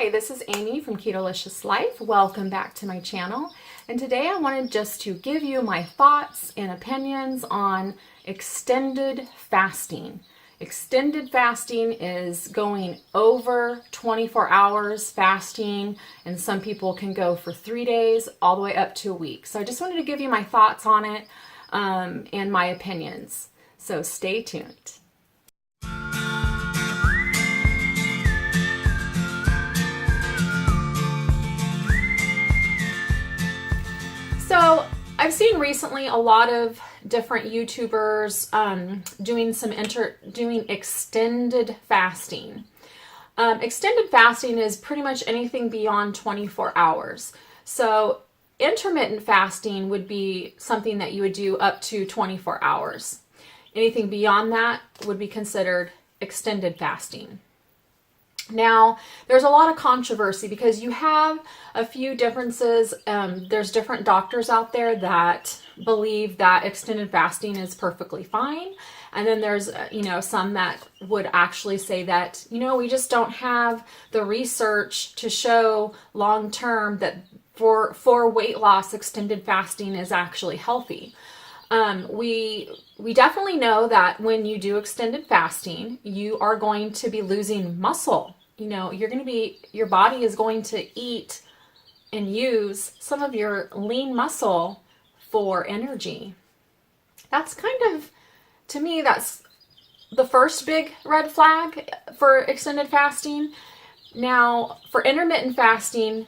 Hi, this is Amy from Ketolicious Life. Welcome back to my channel. And today I wanted just to give you my thoughts and opinions on extended fasting. Extended fasting is going over 24 hours fasting, and some people can go for 3 days all the way up to a week. So I just wanted to give you my thoughts on it and my opinions. So stay tuned. So I've seen recently a lot of different YouTubers doing extended fasting. Extended fasting is pretty much anything beyond 24 hours. So intermittent fasting would be something that you would do up to 24 hours. Anything beyond that would be considered extended fasting. Now, there's a lot of controversy because you have a few differences. There's different doctors out there that believe that extended fasting is perfectly fine. And then there's, some that would actually say that, we just don't have the research to show long term that for weight loss, extended fasting is actually healthy. We definitely know that when you do extended fasting, you are going to be losing muscle. Your body is going to eat and use some of your lean muscle for energy. That's to me, that's the first big red flag for extended fasting. Now, for intermittent fasting,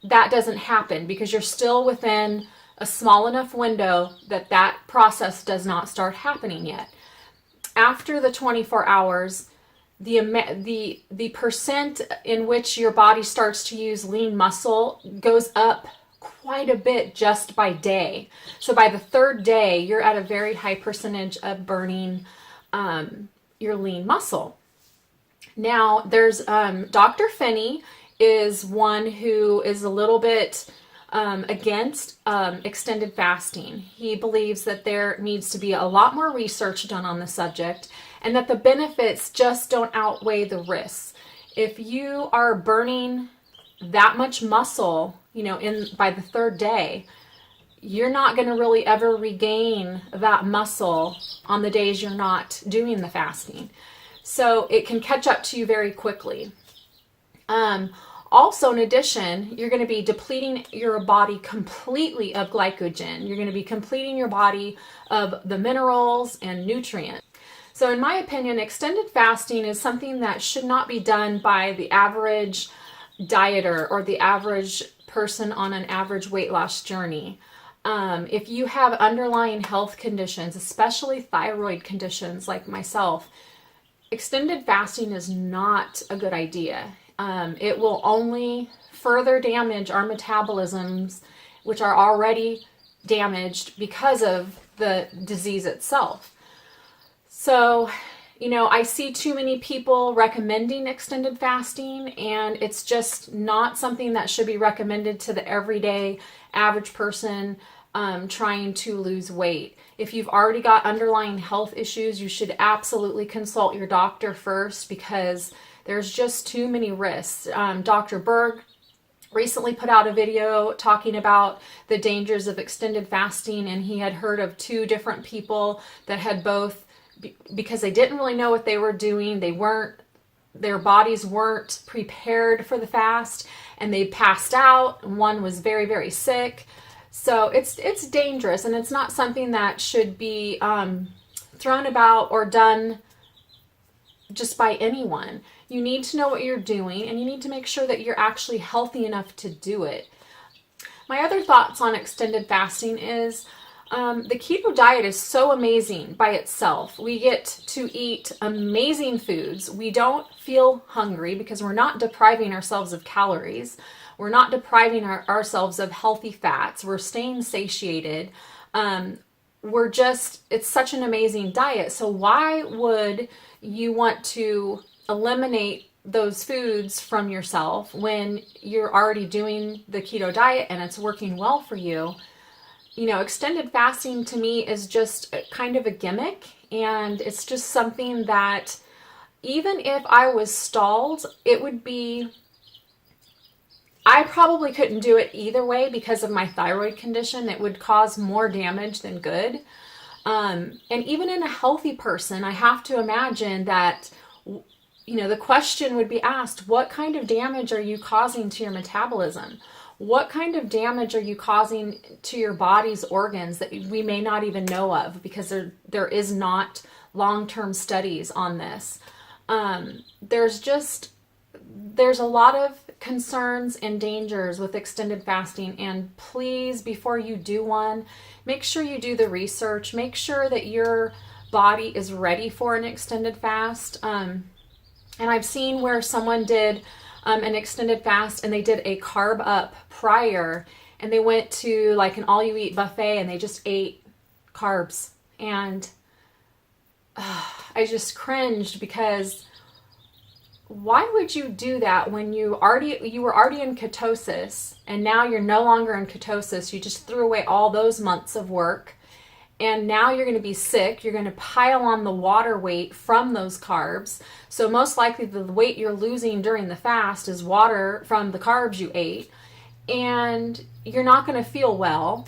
that doesn't happen because you're still within a small enough window that process does not start happening yet. After the 24 hours, the percent in which your body starts to use lean muscle goes up quite a bit just by day. So by the third day, you're at a very high percentage of burning your lean muscle. Now, there's Dr. Phinney is one who is a little bit against extended fasting. He believes that there needs to be a lot more research done on the subject and that the benefits just don't outweigh the risks. If you are burning that much muscle, by the third day, you're not going to really ever regain that muscle on the days you're not doing the fasting. So it can catch up to you very quickly. Also, in addition, you're going to be depleting your body completely of glycogen. You're going to be completing your body of the minerals and nutrients. So in my opinion, extended fasting is something that should not be done by the average dieter or the average person on an average weight loss journey. If you have underlying health conditions, especially thyroid conditions like myself, extended fasting is not a good idea. It will only further damage our metabolisms, which are already damaged because of the disease itself. So, I see too many people recommending extended fasting, and it's just not something that should be recommended to the everyday average person trying to lose weight. If you've already got underlying health issues, you should absolutely consult your doctor first because there's just too many risks. Dr. Berg recently put out a video talking about the dangers of extended fasting, and he had heard of 2 different people that had both, because they didn't really know what they were doing, their bodies weren't prepared for the fast, and they passed out. One was very, very sick. So it's dangerous, and it's not something that should be thrown about or done just by anyone. You need to know what you're doing, and you need to make sure that you're actually healthy enough to do it. My other thoughts on extended fasting is the keto diet is so amazing by itself. We get to eat amazing foods. We don't feel hungry because we're not depriving ourselves of calories. We're not depriving ourselves of healthy fats. We're staying satiated. It's such an amazing diet. So why would you want to eliminate those foods from yourself when you're already doing the keto diet and it's working well for you? Extended fasting to me is just kind of a gimmick, and it's just something that even if I was stalled, it would be I probably couldn't do it either way because of my thyroid condition. It would cause more damage than good. And even in a healthy person, I have to imagine that, the question would be asked, what kind of damage are you causing to your metabolism? What kind of damage are you causing to your body's organs that we may not even know of, because there is not long-term studies on this. There's a lot of concerns and dangers with extended fasting, and please, before you do one, make sure you do the research. Make sure that your body is ready for an extended fast. And I've seen where someone did an extended fast and they did a carb up prior, and they went to like an all-you-eat buffet and they just ate carbs, and I just cringed, because why would you do that when you were already in ketosis, and now you're no longer in ketosis? You just threw away all those months of work, and now you're going to be sick. You're going to pile on the water weight from those carbs. So most likely the weight you're losing during the fast is water from the carbs you ate, and you're not going to feel well.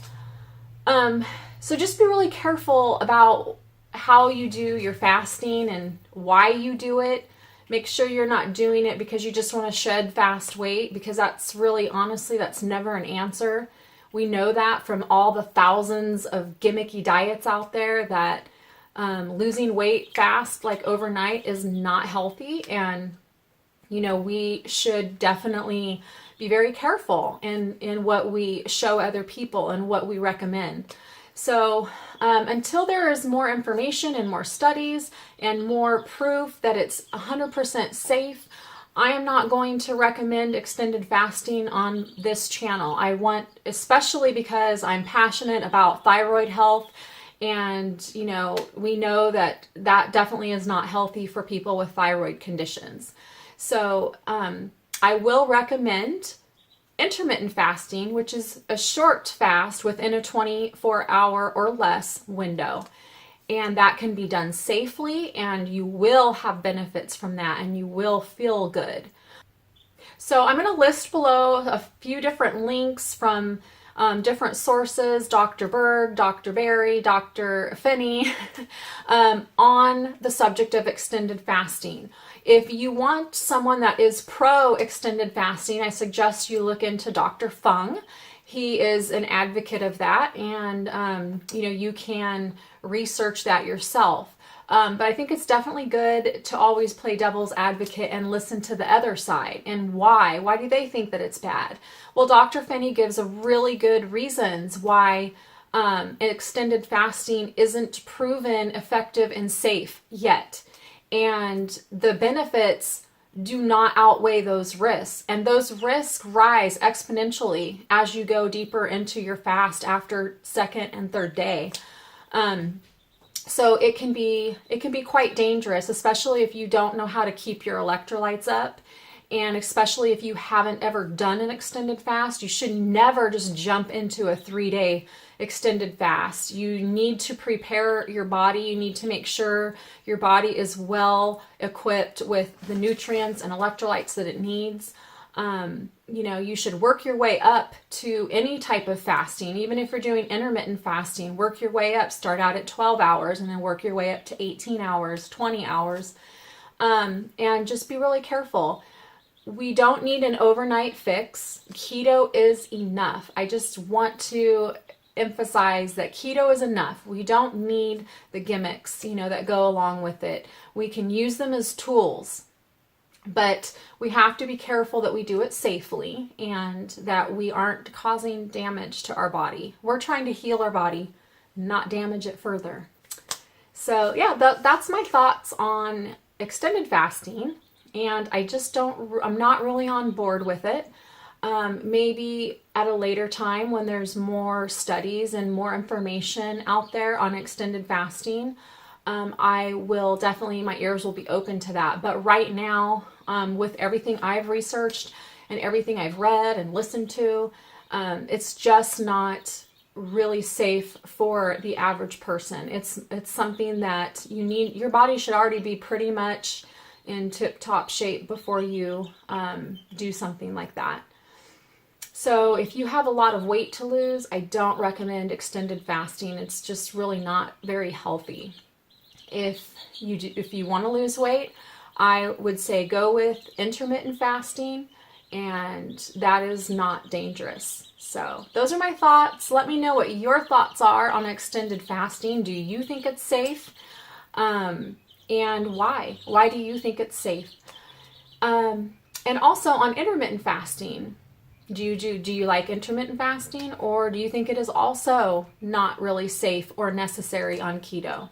So just be really careful about how you do your fasting and why you do it. Make sure you're not doing it because you just want to shed fast weight, because that's really, honestly, that's never an answer. We know that from all the thousands of gimmicky diets out there, that losing weight fast, like overnight, is not healthy. And, we should definitely be very careful in what we show other people and what we recommend. So until there is more information and more studies and more proof that it's 100% safe, I am not going to recommend extended fasting on this channel. Especially because I'm passionate about thyroid health, and we know that definitely is not healthy for people with thyroid conditions. So I will recommend intermittent fasting, which is a short fast within a 24-hour or less window. And that can be done safely, and you will have benefits from that, and you will feel good. So I'm going to list below a few different links from different sources, Dr. Berg, Dr. Berry, Dr. Phinney, on the subject of extended fasting. If you want someone that is pro extended fasting, I suggest you look into Dr. Fung. He is an advocate of that, and you can research that yourself. But I think it's definitely good to always play devil's advocate and listen to the other side. And why? Why do they think that it's bad? Well, Dr. Phinney gives a really good reasons why extended fasting isn't proven effective and safe yet. And the benefits do not outweigh those risks. And those risks rise exponentially as you go deeper into your fast after second and third day. So it can be quite dangerous, especially if you don't know how to keep your electrolytes up. And especially if you haven't ever done an extended fast, you should never just jump into a 3-day extended fast. You need to prepare your body. You need to make sure your body is well equipped with the nutrients and electrolytes that it needs. You should work your way up to any type of fasting. Even if you're doing intermittent fasting, work your way up. Start out at 12 hours and then work your way up to 18 hours, 20 hours. And just be really careful. We don't need an overnight fix. Keto is enough. I just want to emphasize that keto is enough. We don't need the gimmicks, that go along with it. We can use them as tools, but we have to be careful that we do it safely and that we aren't causing damage to our body. We're trying to heal our body, not damage it further. So yeah, that's my thoughts on extended fasting. And I'm not really on board with it. Maybe at a later time when there's more studies and more information out there on extended fasting, I will definitely, my ears will be open to that. But right now, with everything I've researched and everything I've read and listened to, it's just not really safe for the average person. It's something that your body should already be pretty much in tip-top shape before you do something like that. So if you have a lot of weight to lose, I don't recommend extended fasting. It's just really not very healthy. If you want to lose weight, I would say go with intermittent fasting, and that is not dangerous. So those are my thoughts. Let me know what your thoughts are on extended fasting. Do you think it's safe? And why? Why do you think it's safe? And also on intermittent fasting, do you like intermittent fasting, or do you think it is also not really safe or necessary on keto?